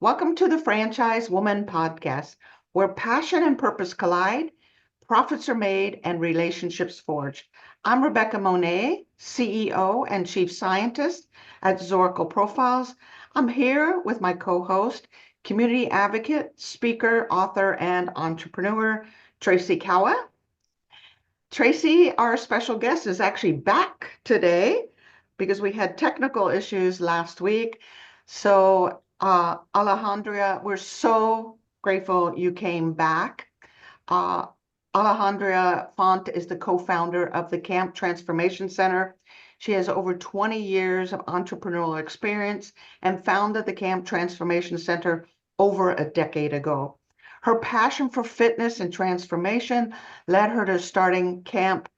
Welcome to the Franchise Woman Podcast, where passion and purpose collide, profits are made, and relationships forged. I'm Rebecca Monet, CEO and Chief Scientist at Zoracle Profiles. I'm here with my co-host, community advocate, speaker, author, and entrepreneur, Tracy Kawa. Tracy, our special guest, is actually back today because we had technical issues last week. So, Alejandra, we're so grateful you came back. Uh, Alejandra Font is the co-founder of the Camp Transformation Center. She has over 20 years of entrepreneurial experience and founded the Camp Transformation Center over a decade ago. Her passion for fitness and transformation led her to starting Camp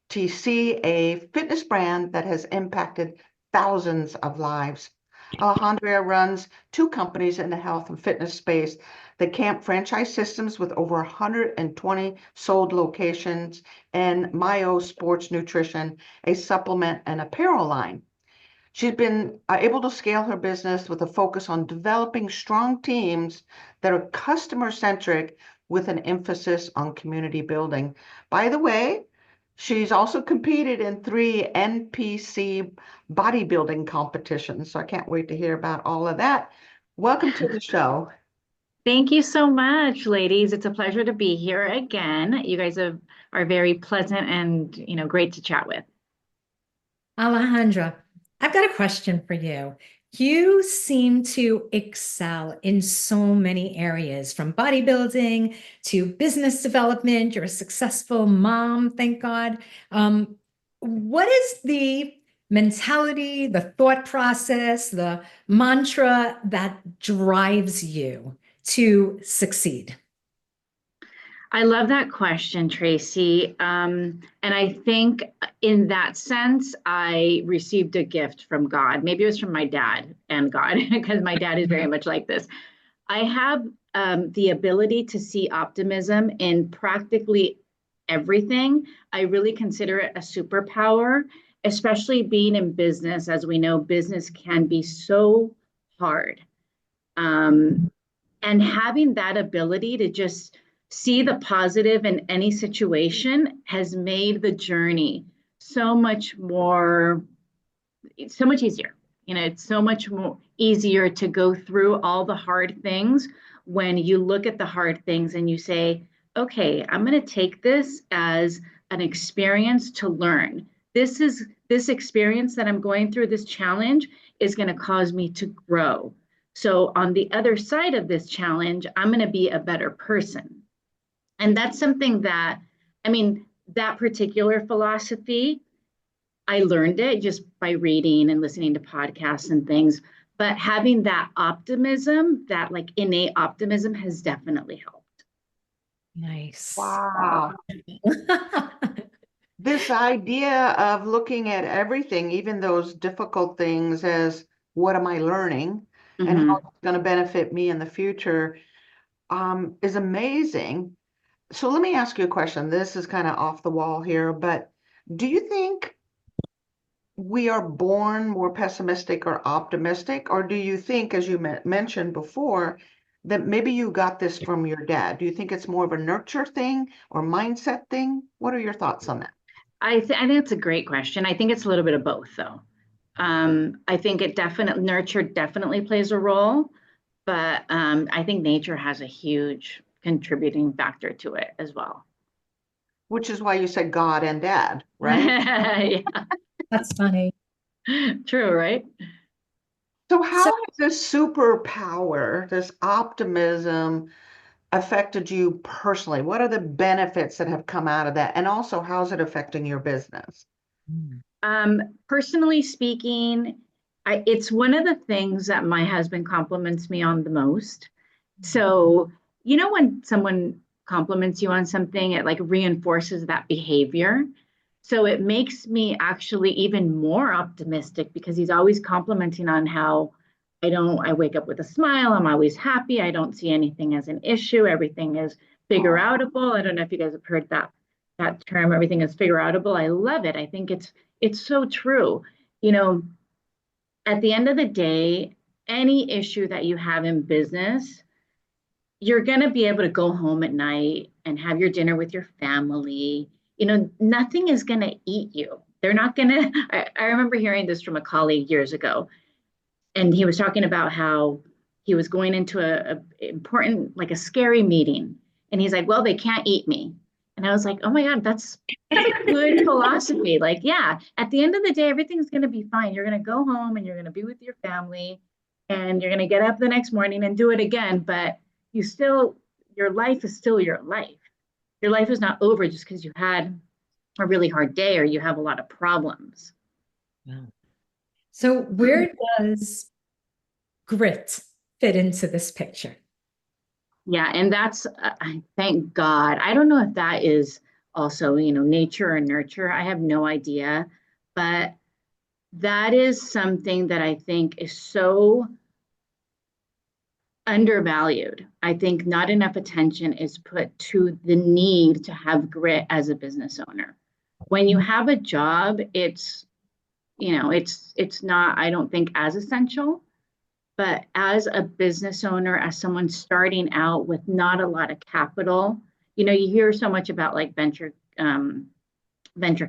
TC, a fitness brand that has impacted thousands of lives. Alejandra runs two companies in the health and fitness space, the Camp Franchise Systems with over 120 sold locations, and Myo Sports Nutrition, a supplement and apparel line. She's been able to scale her business with a focus on developing strong teams that are customer-centric with an emphasis on community building. By the way, she's also competed in 3 NPC bodybuilding competitions, so I can't wait to hear about all of that. Welcome to the show. Thank you so much, ladies. It's a pleasure to be here again. You guys are very pleasant and, great to chat with. Alejandra, I've got a question for you. You seem to excel in so many areas, from bodybuilding to business development. You're a successful mom, thank God. What is the mentality, the thought process, the mantra that drives you to succeed? I love that question, Tracy. And I think in that sense, I received a gift from God. Maybe it was from my dad and God, because my dad is very much like this. I have the ability to see optimism in practically everything. I really consider it a superpower, especially being in business. As we know, business can be so hard. And having that ability to just see the positive in any situation has made the journey so much easier. It's so much more easier to go through all the hard things when you look at the hard things and you say, okay, I'm going to take this as an experience to learn. This experience that I'm going through, this challenge, is going to cause me to grow. So on the other side of this challenge, I'm going to be a better person. And that's something that, that particular philosophy, I learned it just by reading and listening to podcasts and things. But having that optimism, that like innate optimism, has definitely helped. Nice. Wow. This idea of looking at everything, even those difficult things, as what am I learning and how it's going to benefit me in the future, is amazing. So let me ask you a question. This is kind of off the wall here, but do you think we are born more pessimistic or optimistic? Or do you think, as you mentioned before, that maybe you got this from your dad? Do you think it's more of a nurture thing or mindset thing? What are your thoughts on that? I think it's a great question. I think it's a little bit of both, though. I think nurture definitely plays a role, but I think nature has a huge contributing factor to it as well. Which is why you said God and dad, right? Yeah. That's funny. True, right? So how has this superpower, this optimism, affected you personally? What are the benefits that have come out of that? And also, how's it affecting your business? Personally speaking, it's one of the things that my husband compliments me on the most. So, when someone compliments you on something, it like reinforces that behavior. So it makes me actually even more optimistic, because he's always complimenting on how I wake up with a smile. I'm always happy. I don't see anything as an issue. Everything is figure outable. I don't know if you guys have heard that term, everything is figure outable. I love it. I think it's so true. At the end of the day, any issue that you have in business, you're going to be able to go home at night and have your dinner with your family. Nothing is going to eat you. They're not going to. I remember hearing this from a colleague years ago, and he was talking about how he was going into a important, like a scary meeting. And he's like, well, they can't eat me. And I was like, oh my God, that's a good philosophy. Like, yeah, at the end of the day, everything's going to be fine. You're going to go home and you're going to be with your family and you're going to get up the next morning and do it again. But your life is still your life. Your life is not over just because you had a really hard day or you have a lot of problems. Wow. So where does grit fit into this picture? Yeah, and that's, thank God. I don't know if that is also, nature or nurture. I have no idea. But that is something that I think is so undervalued. I think not enough attention is put to the need to have grit as a business owner. When you have a job, it's not, I don't think, as essential. But as a business owner, as someone starting out with not a lot of capital, you hear so much about like venture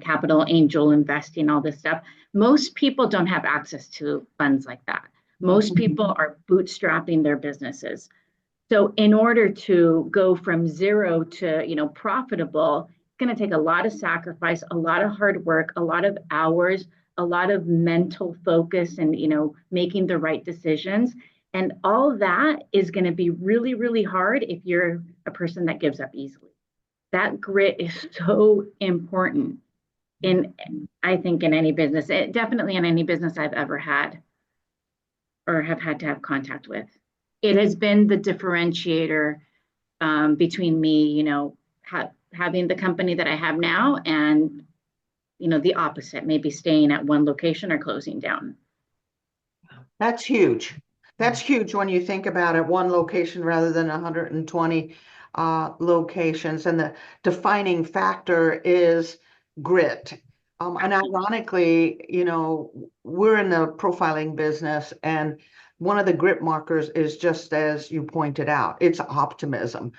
capital, angel investing, all this stuff. Most people don't have access to funds like that. Most people are bootstrapping their businesses. So in order to go from zero to, profitable, it's going to take a lot of sacrifice, a lot of hard work, a lot of hours, a lot of mental focus and, making the right decisions. And all that is going to be really, really hard if you're a person that gives up easily. That grit is so important I think in any business, definitely in any business I've ever had or have had to have contact with. It has been the differentiator between me, having the company that I have now and the opposite, maybe staying at one location or closing down. That's huge. That's huge when you think about it, one location rather than 120 locations. And the defining factor is grit. And ironically, we're in the profiling business, and one of the grit markers is just as you pointed out, it's optimism.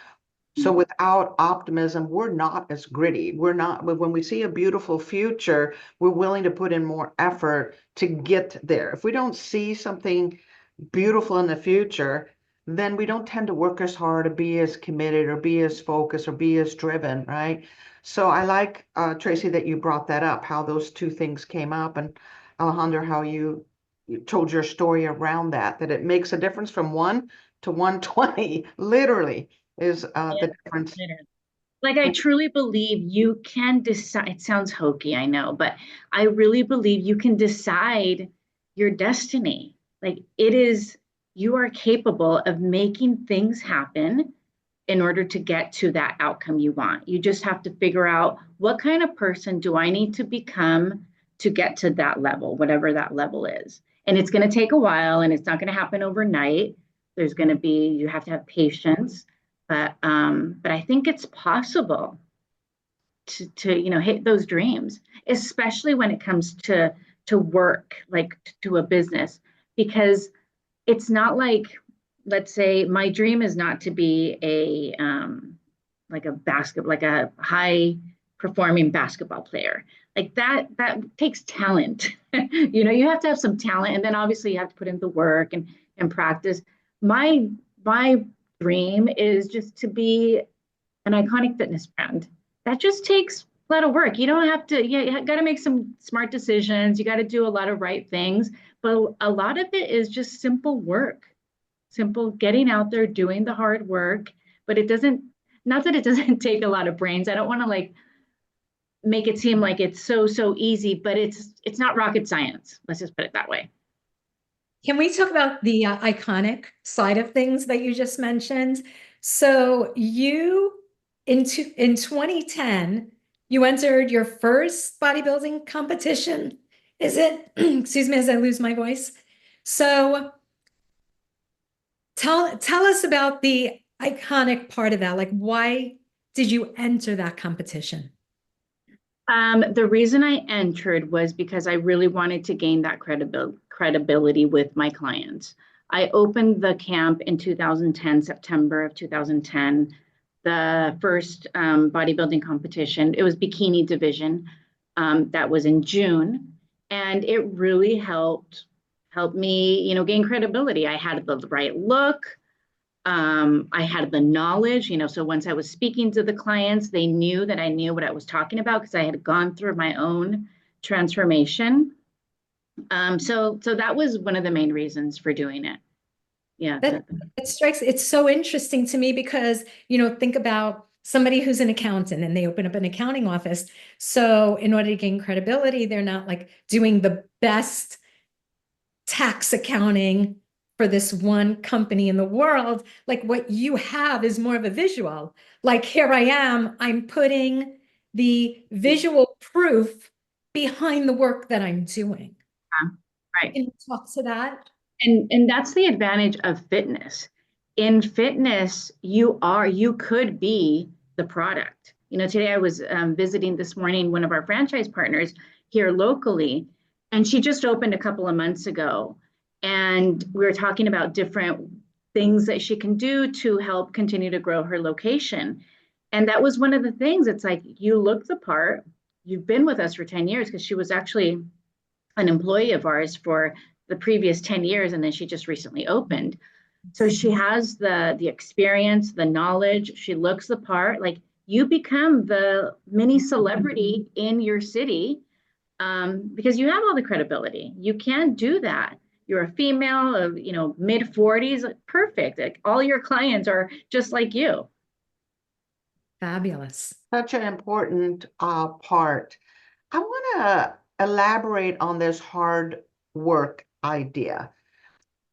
So without optimism, we're not as gritty. We're not, but when we see a beautiful future, we're willing to put in more effort to get there. If we don't see something beautiful in the future, then we don't tend to work as hard or be as committed or be as focused or be as driven, right? So I like, Tracy, that you brought that up, how those two things came up, and Alejandra, how you told your story around that it makes a difference from 1 to 120, literally is the difference. Like, I truly believe you can decide. It sounds hokey, I know, but I really believe you can decide your destiny. Like, you are capable of making things happen in order to get to that outcome you want. You just have to figure out, what kind of person do I need to become to get to that level, whatever that level is. And it's going to take a while, and it's not going to happen overnight. You have to have patience. But I think it's possible to hit those dreams, especially when it comes to work, like to a business, because it's not like, let's say my dream is not to be a high performing basketball player. Like that takes talent. You have to have some talent, and then obviously you have to put in the work and practice. My dream is just to be an iconic fitness brand. That just takes a lot of work. You don't have to, you got to make some smart decisions. You got to do a lot of right things, but a lot of it is just simple work, simple getting out there, doing the hard work. But not that it doesn't take a lot of brains. I don't want to make it seem like it's so easy, but it's not rocket science. Let's just put it that way. Can we talk about the iconic side of things that you just mentioned? So in 2010, you entered your first bodybuilding competition. Is it, excuse me, as I lose my voice. So tell us about the iconic part of that. Like, why did you enter that competition? The reason I entered was because I really wanted to gain that credibility with my clients. I opened the camp in 2010, September of 2010, the first bodybuilding competition. It was bikini division. That was in June. And it really helped me, gain credibility. I had the right look. I had the knowledge, so once I was speaking to the clients, they knew that I knew what I was talking about because I had gone through my own transformation. So that was one of the main reasons for doing it. Yeah. It strikes, it's so interesting to me because, think about somebody who's an accountant and they open up an accounting office. So in order to gain credibility, they're not like doing the best tax accounting for this one company in the world. Like what you have is more of a visual. Like here I am, I'm putting the visual proof behind the work that I'm doing. Right. Can you talk to that? And that's the advantage of fitness. In fitness, you could be the product. Today I was visiting this morning one of our franchise partners here locally, and she just opened a couple of months ago. And we were talking about different things that she can do to help continue to grow her location. And that was one of the things. It's like, you look the part. You've been with us for 10 years, because she was actually an employee of ours for the previous 10 years, and then she just recently opened. So she has the experience, the knowledge, she looks the part. Like, you become the mini celebrity in your city, because you have all the credibility. You can't do that. You're a female of, mid 40s, perfect. Like, all your clients are just like you. Fabulous. Such an important part. I want to elaborate on this hard work idea.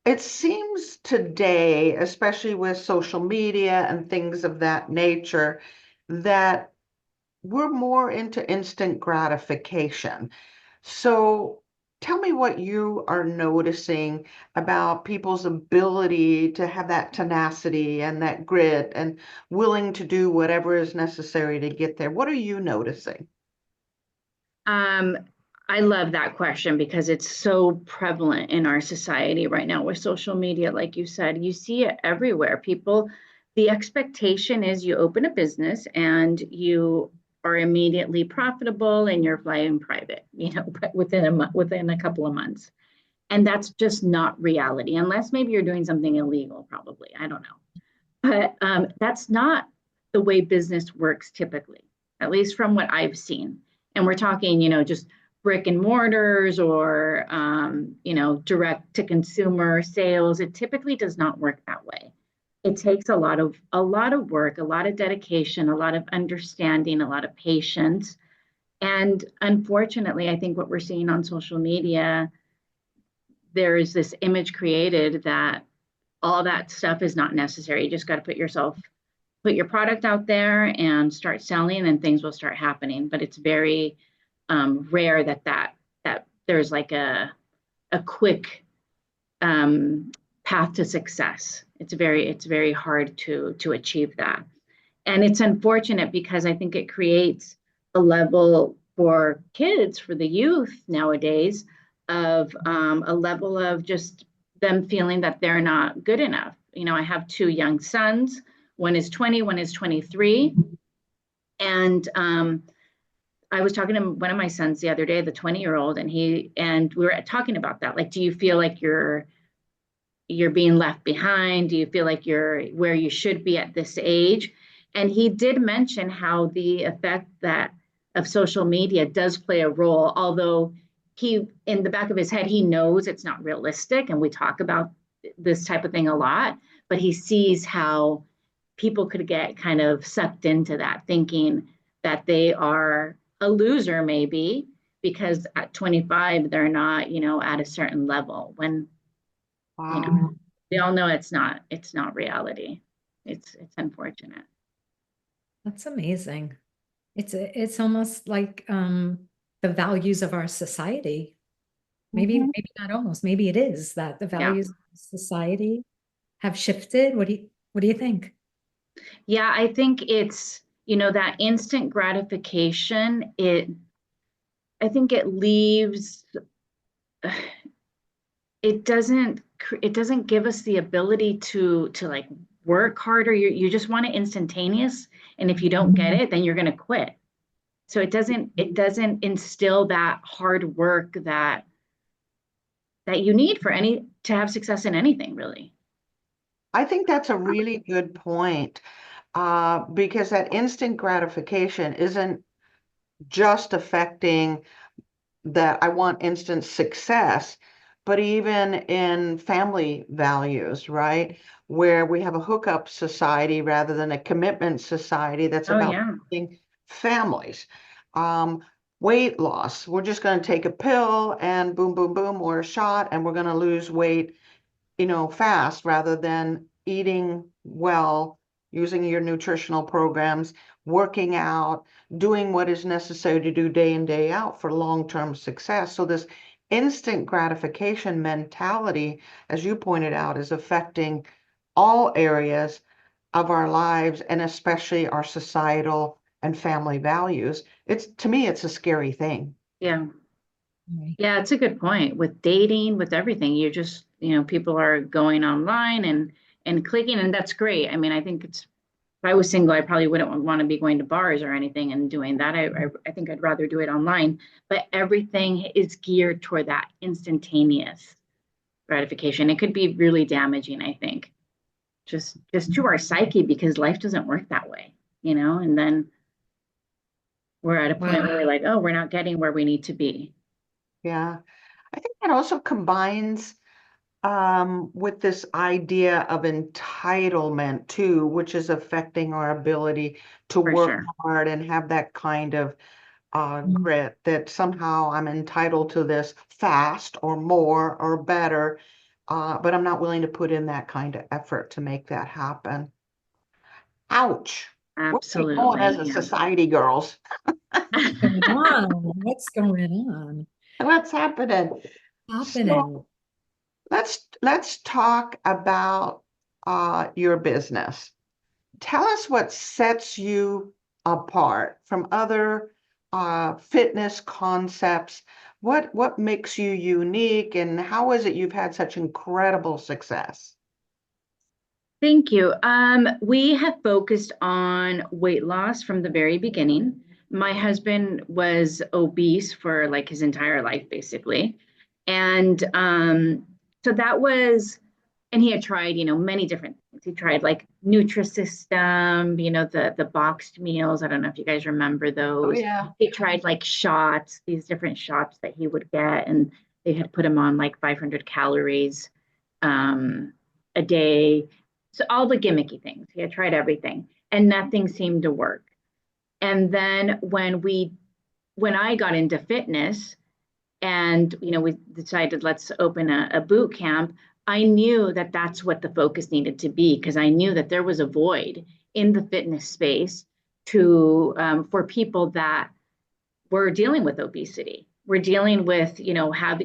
It seems today, especially with social media and things of that nature, that we're more into instant gratification. So tell me what you are noticing about people's ability to have that tenacity and that grit and willing to do whatever is necessary to get there. What are you noticing? I love that question because it's so prevalent in our society right now with social media. Like you said, you see it everywhere. People, the expectation is you open a business and you are immediately profitable and you're flying private, within a couple of months. And that's just not reality, unless maybe you're doing something illegal, probably. I don't know. But that's not the way business works typically, at least from what I've seen. And we're talking, just brick and mortars or, direct to consumer sales. It typically does not work that way. It takes a lot of work, a lot of dedication, a lot of understanding, a lot of patience. And unfortunately, I think what we're seeing on social media, there is this image created that all that stuff is not necessary. You just got to put your product out there and start selling, and things will start happening. But it's very rare that there's like a quick path to success. It's very hard to achieve that. And it's unfortunate because I think it creates a level for kids, for the youth nowadays, of a level of just them feeling that they're not good enough. I have two young sons. One is 20, one is 23. And I was talking to one of my sons the other day, the 20-year-old, and we were talking about that. Like, do you feel like you're being left behind? Do you feel like you're where you should be at this age? And he did mention how the effect of social media does play a role, although in the back of his head, he knows it's not realistic. And we talk about this type of thing a lot, but he sees how people could get kind of sucked into that, thinking that they are a loser maybe because at 25, they're not, at a certain level, when, Wow. we all know it's not reality. It's unfortunate. That's amazing. It's almost like the values of our society. Maybe not almost, maybe it is that the values of society have shifted. What do you think? Yeah, I think it's, that instant gratification, I think it leaves it doesn't give us the ability to like work harder. You just want it instantaneous, and if you don't get it, then you're going to quit. So it doesn't instill that hard work that you need to have success in anything, really. I think that's a really good point, because that instant gratification isn't just affecting that I want instant success, but even in family values, right? Where we have a hookup society rather than a commitment society that's Oh, about yeah. building families. Um, Weight loss, we're just going to take a pill and boom, boom, boom, or a shot, and we're going to lose weight, fast rather than eating well, using your nutritional programs, working out, doing what is necessary to do day in, day out for long-term success. So this instant gratification mentality, as you pointed out, is affecting all areas of our lives and especially our societal and family values. To me, it's a scary thing. Yeah. Right. Yeah, it's a good point. With dating, with everything, you just, people are going online and clicking, and that's great. I mean, I think if I was single, I probably wouldn't want to be going to bars or anything and doing that. I think I'd rather do it online. But everything is geared toward that instantaneous gratification. It could be really damaging, I think, just to our psyche, because life doesn't work that way, and then we're at a point where Wow. we're like, oh, we're not getting where we need to be. Yeah. I think that also combines with this idea of entitlement too, which is affecting our ability to For work sure. hard and have that kind of Mm. grit that somehow I'm entitled to this fast or more or better, but I'm not willing to put in that kind of effort to make that happen. Ouch. Where are we going as Absolutely. a Yeah. society, girls? Going on? What's going on? What's happening? Happening. So let's talk about your business. Tell us what sets you apart from other fitness concepts. What makes you unique, and how is it you've had such incredible success? Thank you. We have focused on weight loss from the very beginning. My husband was obese for like his entire life, basically. And so that was, and he had tried, many different things. He tried like Nutrisystem, the boxed meals. I don't know if you guys remember Oh those. yeah. He tried like shots, these different shots that he would get, and they had put him on like 500 calories um, a day. So all the gimmicky things. He had tried everything, and nothing seemed to work. And then when I got into fitness, and we decided let's open a boot camp, I knew that that's what the focus needed to be, because I knew that there was a void in the fitness space to for people that were dealing with obesity. We're dealing with,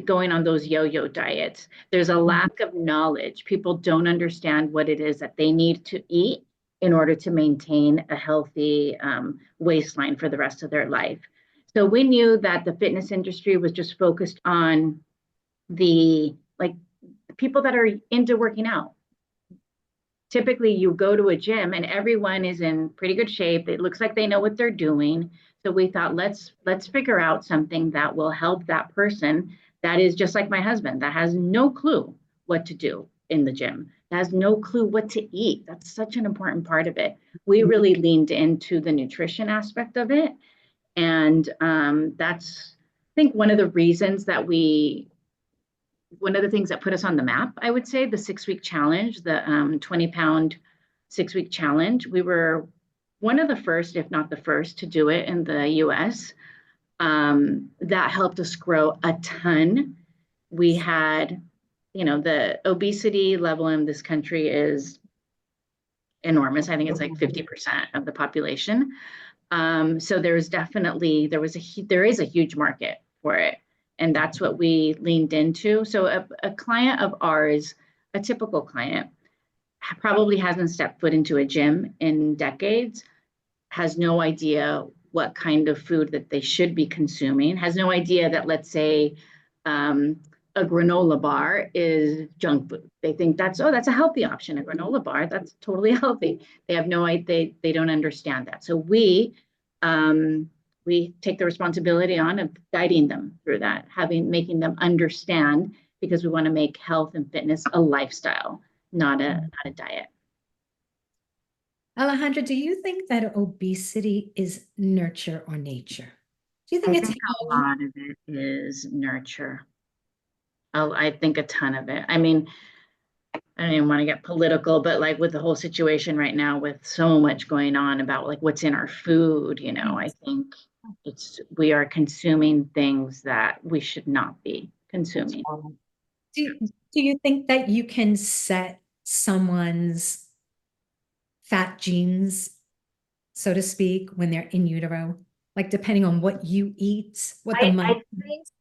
going on those yo-yo diets. There's a lack of knowledge. People don't understand what it is that they need to eat in order to maintain a healthy waistline for the rest of their life. So we knew that the fitness industry was just focused on the people that are into working out. Typically, you go to a gym and everyone is in pretty good shape. It looks like they know what they're doing. So we thought, let's figure out something that will help that person that is just like my husband, that has no clue what to do in the gym, that has no clue what to eat. That's such an important part of it. We really leaned into the nutrition aspect of it. And that's, I think, one of the reasons that one of the things that put us on the map, I would say, the 6-week challenge, the 20-pound 6-week challenge. We were one of the first, if not the first, to do it in the US. That helped us grow a ton. We had, the obesity level in this country is enormous. I think it's like 50% of the population. So there is a huge market for it. And that's what we leaned into. So a client of ours, a typical client, probably hasn't stepped foot into a gym in decades, has no idea what kind of food that they should be consuming, has no idea that, let's say, a granola bar is junk food. They think that's a healthy option. A granola bar, that's totally healthy. They have no idea, they don't understand that. So we take the responsibility on of guiding them through that, making them understand, because we want to make health and fitness a lifestyle, not a diet. Alejandra, do you think that obesity is nurture or nature? Do you think I it's think a healthy? lot of it is nurture. I think a ton of it. I mean, I don't even want to get political, but like with the whole situation right now, with so much going on about like what's in our food, I think we are consuming things that we should not be consuming. Do you think that you can set someone's fat genes, so to speak, when they're in utero? Like depending on what you eat, what the money.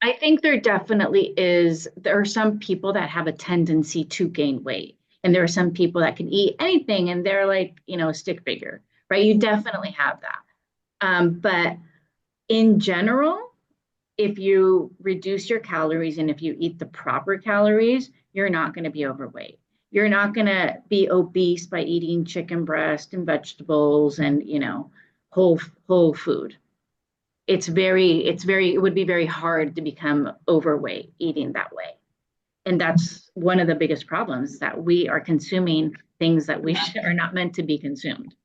I think there definitely is. There are some people that have a tendency to gain weight, and there are some people that can eat anything and they're like, a stick figure, right? You definitely have that. But in general, if you reduce your calories and if you eat the proper calories, you're not going to be overweight. You're not going to be obese by eating chicken breast and vegetables and, whole food. It would be very hard to become overweight eating that way. And that's one of the biggest problems, that we are consuming things that are not meant to be consumed.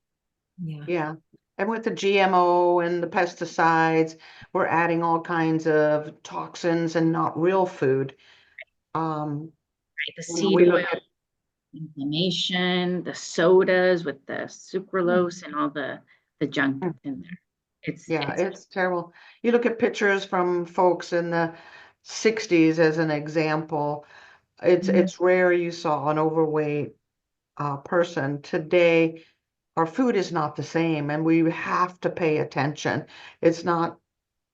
Yeah. And with the GMO and the pesticides, we're adding all kinds of toxins and not real food. Right. The seed oil, inflammation, the sodas with the sucralose and all the junk that's in there. It's terrible. You look at pictures from folks in the 60s as an example. It's rare you saw an overweight person. Today, our food is not the same, and we have to pay attention.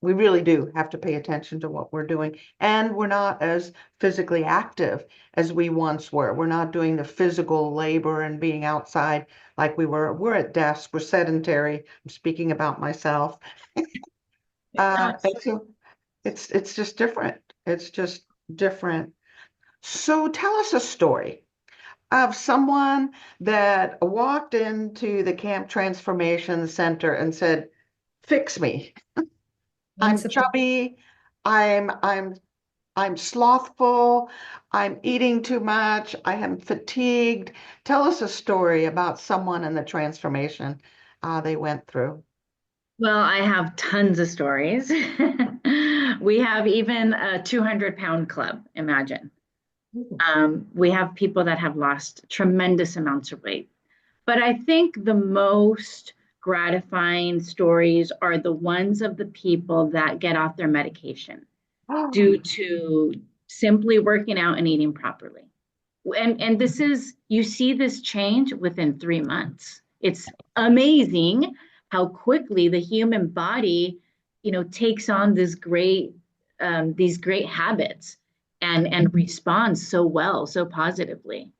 We really do have to pay attention to what we're doing. And we're not as physically active as we once were. We're not doing the physical labor and being outside like we were. We're at desks, we're sedentary. I'm speaking about myself. So it's just different. It's just different. So tell us a story of someone that walked into the Camp Transformation Center and said, "Fix me. I'm chubby. I'm slothful. I'm eating too much. I am fatigued." Tell us a story about someone in the transformation they went through. Well, I have tons of stories. We have even a 200-pound club, imagine. We have people that have lost tremendous amounts of weight. But I think the most gratifying stories are the ones of the people that get off their medication due to simply working out and eating properly. And you see this change within 3 months. It's amazing how quickly the human body, takes on these great habits and responds so well, so positively.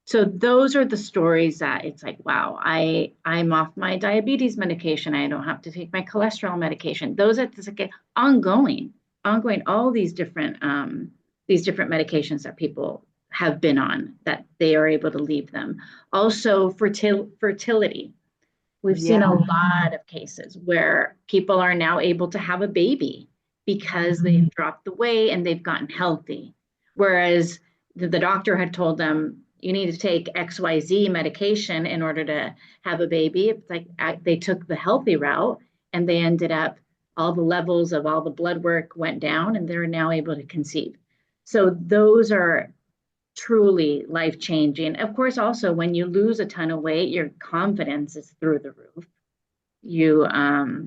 So those are the stories that it's like, wow, I'm off my diabetes medication. I don't have to take my cholesterol medication. Those are like ongoing, all these different medications that people have been on, that they are able to leave them. Also, fertility. We've seen a lot of cases where people are now able to have a baby because they've dropped the weight and they've gotten healthy. Whereas the doctor had told them, you need to take XYZ medication in order to have a baby. It's like they took the healthy route and they ended up, all the levels of all the blood work went down and they're now able to conceive. So those are truly life-changing. Of course, also when you lose a ton of weight, your confidence is through the roof.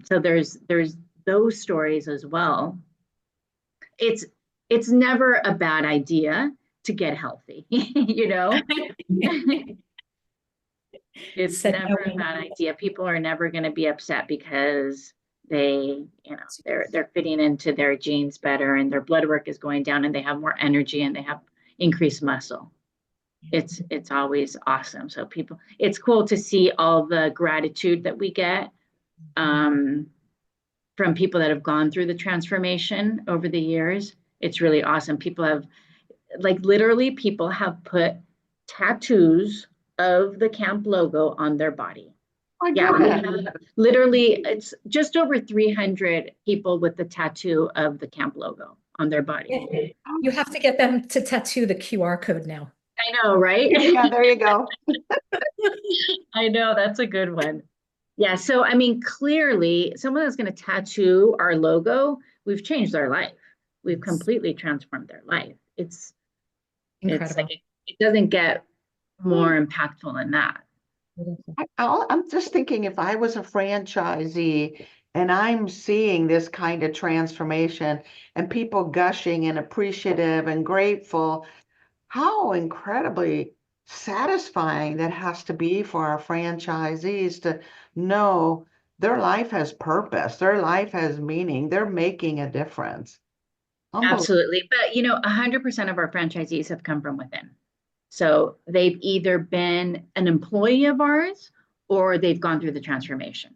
So there's those stories as well. It's never a bad idea to get healthy, It's never a bad idea. People are never going to be upset because they're fitting into their genes better and their blood work is going down and they have more energy and they have increased muscle. It's always awesome. So it's cool to see all the gratitude that we get from people that have gone through the transformation over the years. It's really awesome. People have, like, literally people have put tattoos of the camp logo on their body. My Yeah, goodness. literally, it's just over 300 people with the tattoo of the camp logo on their body. You have to get them to tattoo the QR code now. I know, right? Yeah, there you go. I know, that's a good one. Yeah, so I mean, clearly, someone that's going to tattoo our logo, we've changed their life. We've completely transformed their life. It's Incredible. like it doesn't get more impactful than that. I'm just thinking if I was a franchisee and I'm seeing this kind of transformation and people gushing and appreciative and grateful, how incredibly satisfying that has to be for our franchisees to know their life has purpose, their life has meaning, they're making a difference. Unbelievable. Absolutely. But 100% of our franchisees have come from within. So they've either been an employee of ours or they've gone through the transformation.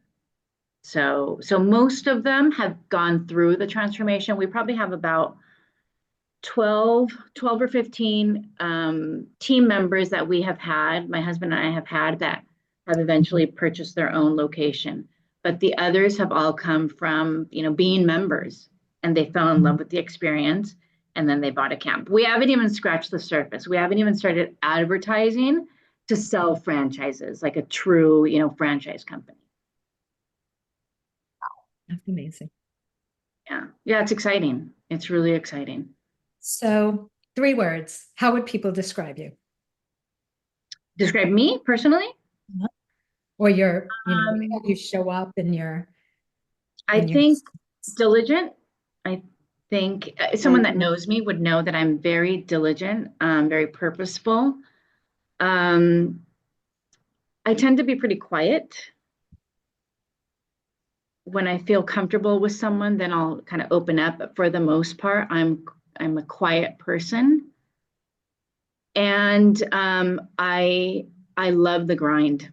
So most of them have gone through the transformation. We probably have about 12 or 15 team members that we have had, my husband and I have had, that have eventually purchased their own location. But the others have all come from, being members, and they fell in love with the experience, and then they bought a camp. We haven't even scratched the surface. We haven't even started advertising to sell franchises, like a true, franchise company. That's amazing. Yeah, it's exciting. It's really exciting. So 3 words. How would people describe you? Describe me personally? Or your, how you show up in your. I think diligent. I think someone that knows me would know that I'm very diligent, very purposeful. I tend to be pretty quiet. When I feel comfortable with someone, then I'll kind of open up. But for the most part, I'm a quiet person. And I love the grind.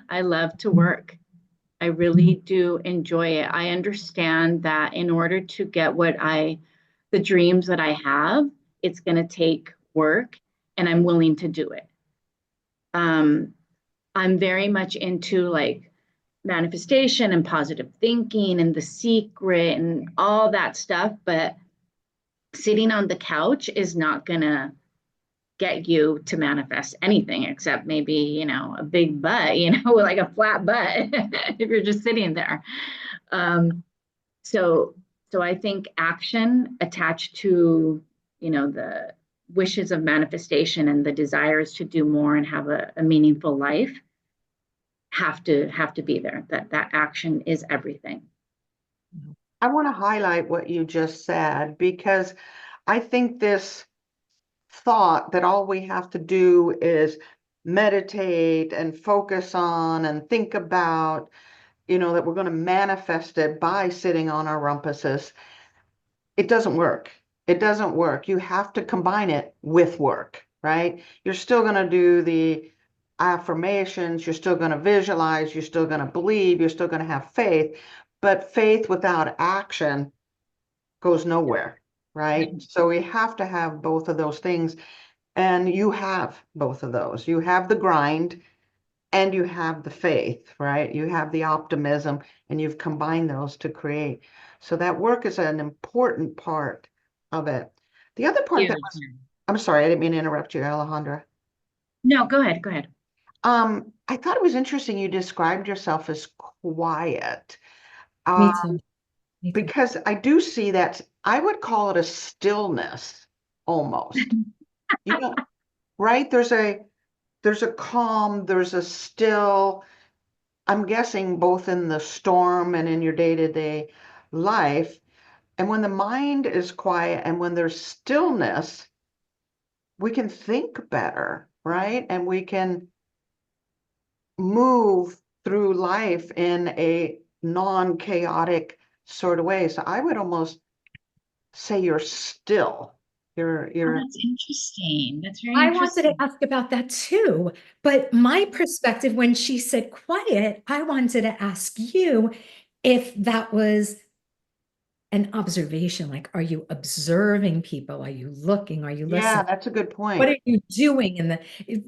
I love to work. I really do enjoy it. I understand that in order to get the dreams that I have, it's going to take work, and I'm willing to do it. I'm very much into like manifestation and positive thinking and The Secret and all that stuff, but sitting on the couch is not going to get you to manifest anything except maybe, a big butt, like a flat butt if you're just sitting there. So I think action attached to, the wishes of manifestation and the desires to do more and have a meaningful life have to be there. That action is everything. I want to highlight what you just said, because I think this thought that all we have to do is meditate and focus on and think about, that we're going to manifest it by sitting on our rumpuses. It doesn't work. It doesn't work. You have to combine it with work, right? You're still going to do the affirmations. You're still going to visualize. You're still going to believe. You're still going to have faith. But faith without action goes nowhere, right? So we have to have both of those things. And you have both of those. You have the grind and you have the faith, right? You have the optimism, and you've combined those to create. So that work is an important part of it. The other part I'm sorry, I didn't mean to interrupt you, Alejandra. No, go ahead. I thought it was interesting you described yourself as quiet. Me too. Because I do see that, I would call it a stillness almost. Right? There's a calm, there's a still, I'm guessing both in the storm and in your day-to-day life. And when the mind is quiet and when there's stillness, we can think better, right? And we can move through life in a non-chaotic sort of way. So I would almost say you're still. That's interesting. That's very I interesting. wanted to ask about that too, but my perspective when she said quiet, I wanted to ask you if that was an observation. Like, are you observing people? Are you looking? Are you Yeah, listening? that's a good What point. are you doing in the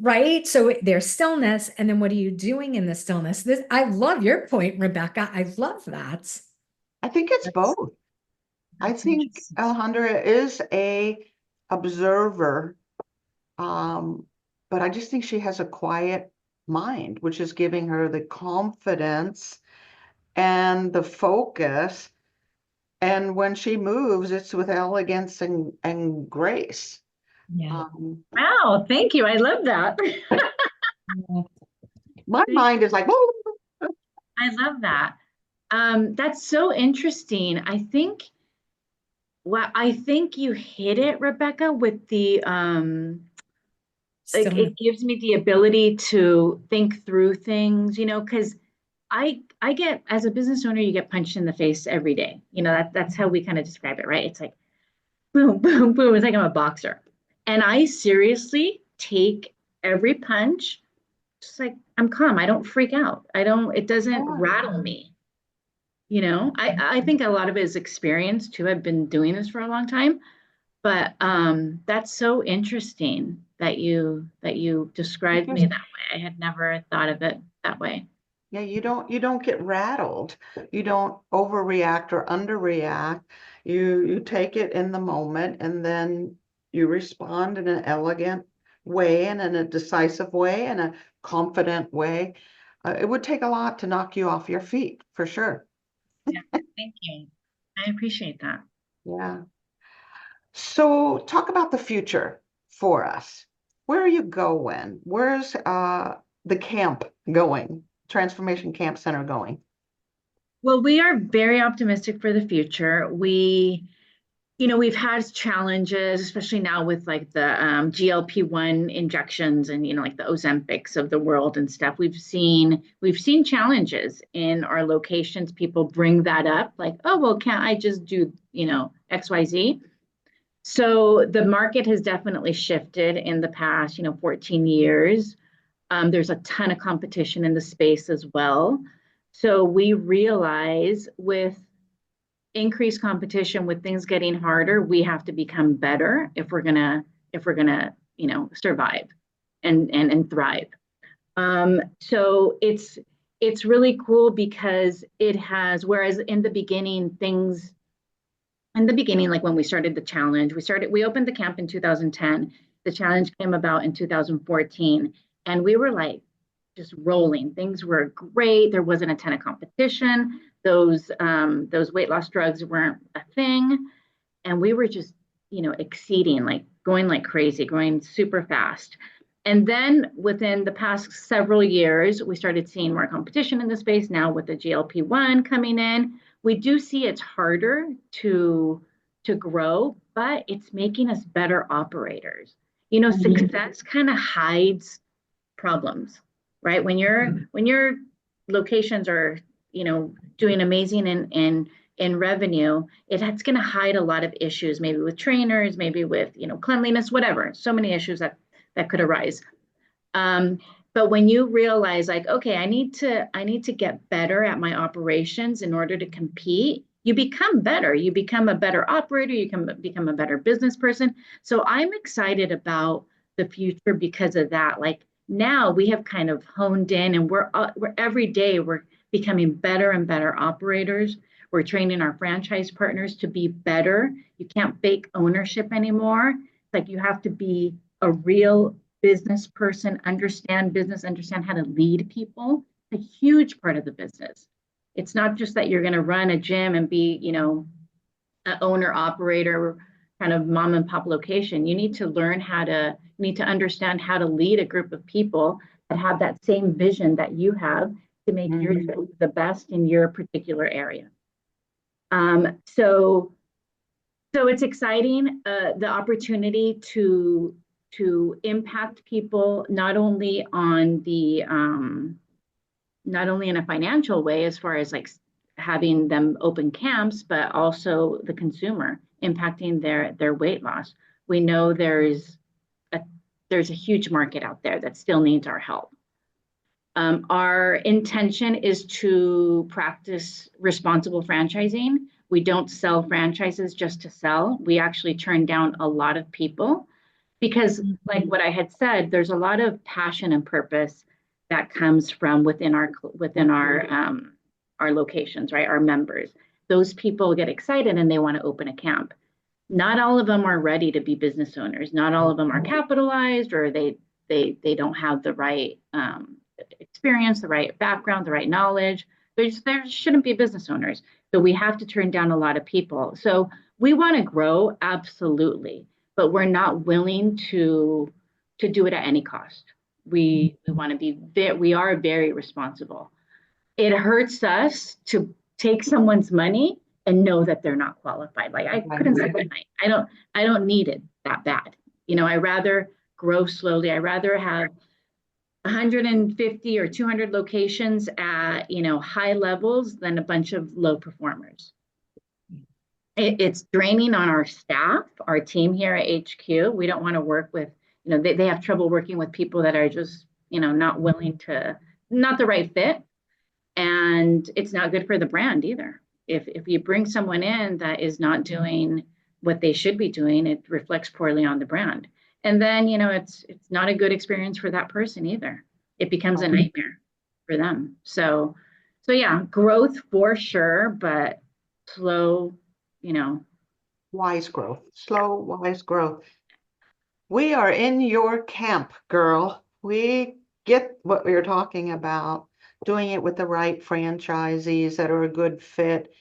right? So there's stillness, and then what are you doing in the stillness? This, I love your point, Rebecca. I love that. I think it's That's, both. I that's think interesting. Alejandra is a observer, but I just think she has a quiet mind, which is giving her the confidence and the focus. And when she moves, it's with elegance and grace. Yeah. Um, Wow, thank you. I love that. my mind is like, "Whoa." I love that. That's so interesting. I think you hit it, Rebecca, with the like Stillness. it gives me the ability to think through things, because I get, as a business owner, you get punched in the face every day. That's how we kind of describe it, right? It's like boom, boom, boom. It's like I'm a boxer. And I seriously take every punch, just like I'm calm. I don't freak out. It doesn't Yeah. rattle me. I think a lot of it is experience too. I've been doing this for a long time, but that's so interesting that you described me Because that way. I had never thought of it that way. yeah, you don't get rattled. You don't overreact or underreact. You take it in the moment and then you respond in an elegant way and in a decisive way and a confident way. It would take a lot to knock you off your feet, for sure. Yeah, thank you. I appreciate that. Yeah. So talk about the future for us. Where are you going? Where's the camp going? Transformation Camp Center going? Well, we are very optimistic for the future. We've had challenges, especially now with like the GLP-1 injections and like the Ozempics of the world and stuff. We've seen challenges in our locations. People bring that up, like, oh well, can't I just do XYZ? So the market has definitely shifted in the past 14 years. There's a ton of competition in the space as well. So we realize with increased competition, with things getting harder, we have to become better if we're gonna survive and thrive. So it's really cool because whereas in the beginning, like when we started the challenge, we opened the camp in 2010. The challenge came about in 2014, and we were like just rolling. Things were great. There wasn't a ton of competition. Those weight loss drugs weren't a thing, and we were just exceeding, like going like crazy, going super fast. And then within the past several years, we started seeing more competition in the space. Now with the GLP-1 coming in, we do see it's harder to grow, but it's making us better operators. Success kind of hides problems, right? When your locations are, doing amazing in revenue, it's going to hide a lot of issues, maybe with trainers, maybe with, cleanliness, whatever. So many issues that could arise. Um, but when you realize, like, okay, I need to get better at my operations in order to compete, you become better. You become a better operator. You can become a better business person. So I'm excited about the future because of that. Like now we have kind of honed in, and we're every day we're becoming better and better operators. We're training our franchise partners to be better. You can't fake ownership anymore. It's like you have to be a real business person, understand business, understand how to lead people. It's a huge part of the business. It's not just that you're going to run a gym and be, an owner operator, kind of mom and pop location. You need to understand how to lead a group of people that have that same vision that you have to make your Mhm. the best in your particular area. So it's exciting, the opportunity to impact people not only in a financial way as far as like having them open camps, but also the consumer impacting their weight loss. We know a there's a huge market out there that still needs our help. Our intention is to practice responsible franchising. We don't sell franchises just to sell. We actually turn down a lot of people because, like what I had said, there's a lot of passion and purpose that comes from within our locations, right? Our members. Those people get excited and they want to open a camp. Not all of them are ready to be business owners. Not all of them are capitalized, or they don't have the right experience, the right background, the right knowledge. There shouldn't be business owners. So we have to turn down a lot of people. So we want to grow, absolutely, but we're not willing to do it at any cost. We want to be we are very responsible. It hurts us to take someone's money and know that they're not qualified. Like I couldn't sleep at night. I don't need it that bad. I rather grow slowly. I rather have 150 or 200 locations at, high levels than a bunch of low performers. It's draining on our staff, our team here at HQ. We don't want to work with, they have trouble working with people that are just, not willing to, not the right fit. And it's not good for the brand either. If you bring someone in that is not doing what they should be doing, it reflects poorly on the brand. And then, it's not a good experience for that person either. It becomes a nightmare for them. So yeah, growth for sure, but slow, Wise growth, slow, wise growth. We are in your camp, girl. We get what you're talking about, doing it with the right franchisees that are a good fit.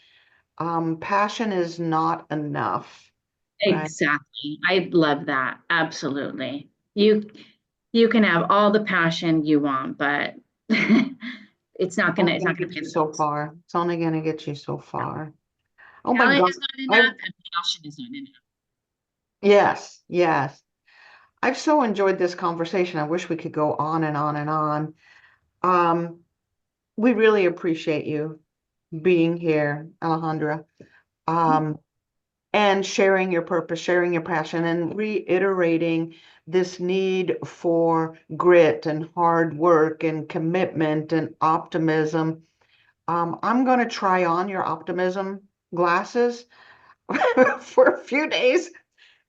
Passion is not enough. Right? Exactly. I love that. Absolutely. You can have all the passion you want, but it's not gonna get you so far. It's only gonna get you so far. Oh my Talent God. is not enough, and passion is not enough. Yes, yes. I've so enjoyed this conversation. I wish we could go on and on and on. We really appreciate you being here, Alejandra, and sharing your purpose, sharing your passion, and reiterating this need for grit and hard work and commitment and optimism. I'm going to try on your optimism glasses for a few days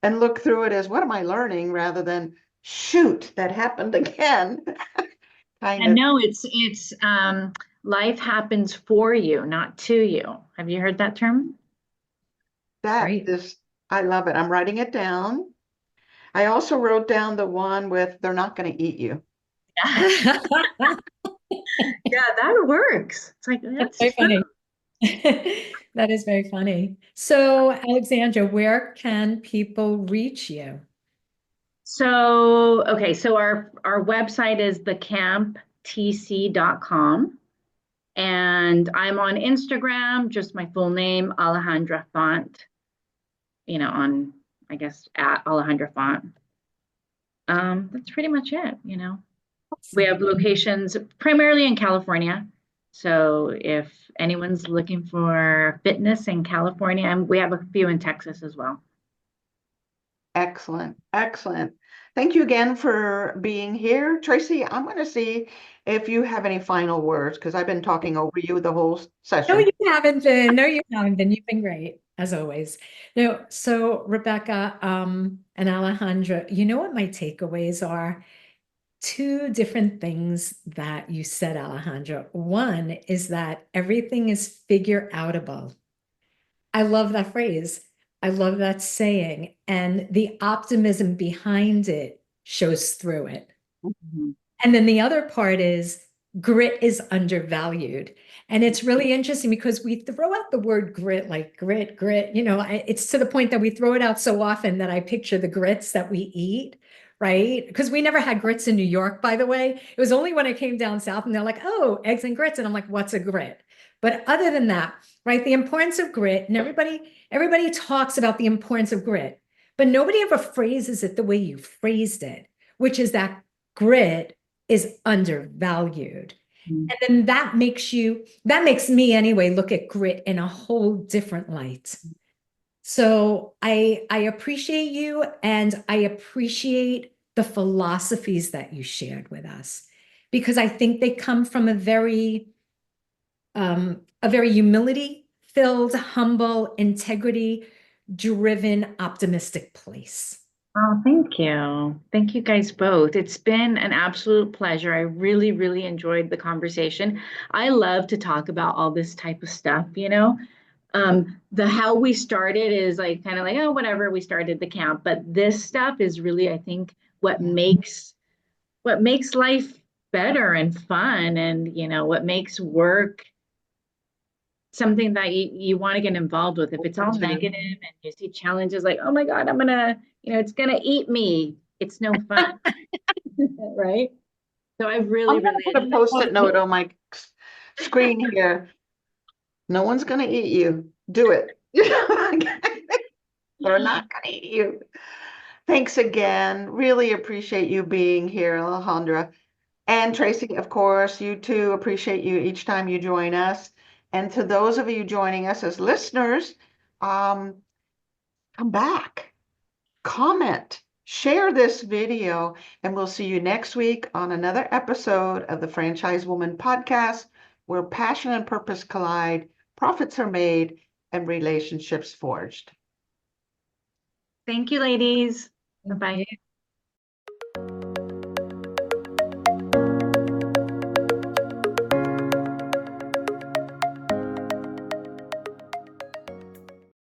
and look through it as what am I learning rather than shoot, that happened again. And no, it's life happens for you, not to you. Have you heard that term? That is, I love it. I'm writing it down. I also wrote down the one with they're not going to eat you. Yeah, that works. It's like that's very funny. That is very funny. So, Alexandra, where can people reach you? So, okay, so our website is thecamptc.com. And I'm on Instagram, just my full name, Alejandra Font, on, I guess, at Alejandra Font. That's pretty much it, We have locations primarily in California. So if anyone's looking for fitness in California, and we have a few in Texas as well. Excellent. Excellent. Thank you again for being here. Tracy, I'm going to see if you have any final words because I've been talking over you the whole session. No, you haven't been. No, you haven't been. You've been great, as always. No, so Rebecca and Alejandra, you know what my takeaways are? Two different things that you said, Alejandra. One is that everything is figure outable. I love that phrase. I love that saying. And the optimism behind it shows through it. Mm-hmm. And then the other part is grit is undervalued. And it's really interesting because we throw out the word grit, like grit. It's to the point that we throw it out so often that I picture the grits that we eat, right? Because we never had grits in New York, by the way. It was only when I came down south and they're like, oh, eggs and grits. And I'm like, what's a grit? But other than that, right, the importance of grit, and everybody talks about the importance of grit, but nobody ever phrases it the way you phrased it, which is that grit is undervalued. Mm-hmm. And then that makes me anyway, look at grit in a whole different light. So I appreciate you, and I appreciate the philosophies that you shared with us, because I think they come from a very humility filled, humble, integrity-driven, optimistic place. Oh, thank you. Thank you guys both. It's been an absolute pleasure. I really, really enjoyed the conversation. I love to talk about all this type of stuff, you know. The how we started is like kind of like, oh, whatever, we started the camp. But this stuff is really, I think, what makes life better and fun, and what makes work something that you want to get involved with. If it's all negative and you see challenges like, oh my God, it's gonna eat me. It's no fun. Right? So I've really, I'm going really to put a Post-it note on my screen here. No one's going to eat you. Do it. They're not going to eat you. Thanks again. Really appreciate you being here, Alejandra. And Tracy, of course, you too. Appreciate you each time you join us. And to those of you joining us as listeners, come back, comment, share this video, and we'll see you next week on another episode of the Franchise Woman Podcast, where passion and purpose collide, profits are made, and relationships forged. Thank you, ladies. Bye-bye. Thank you.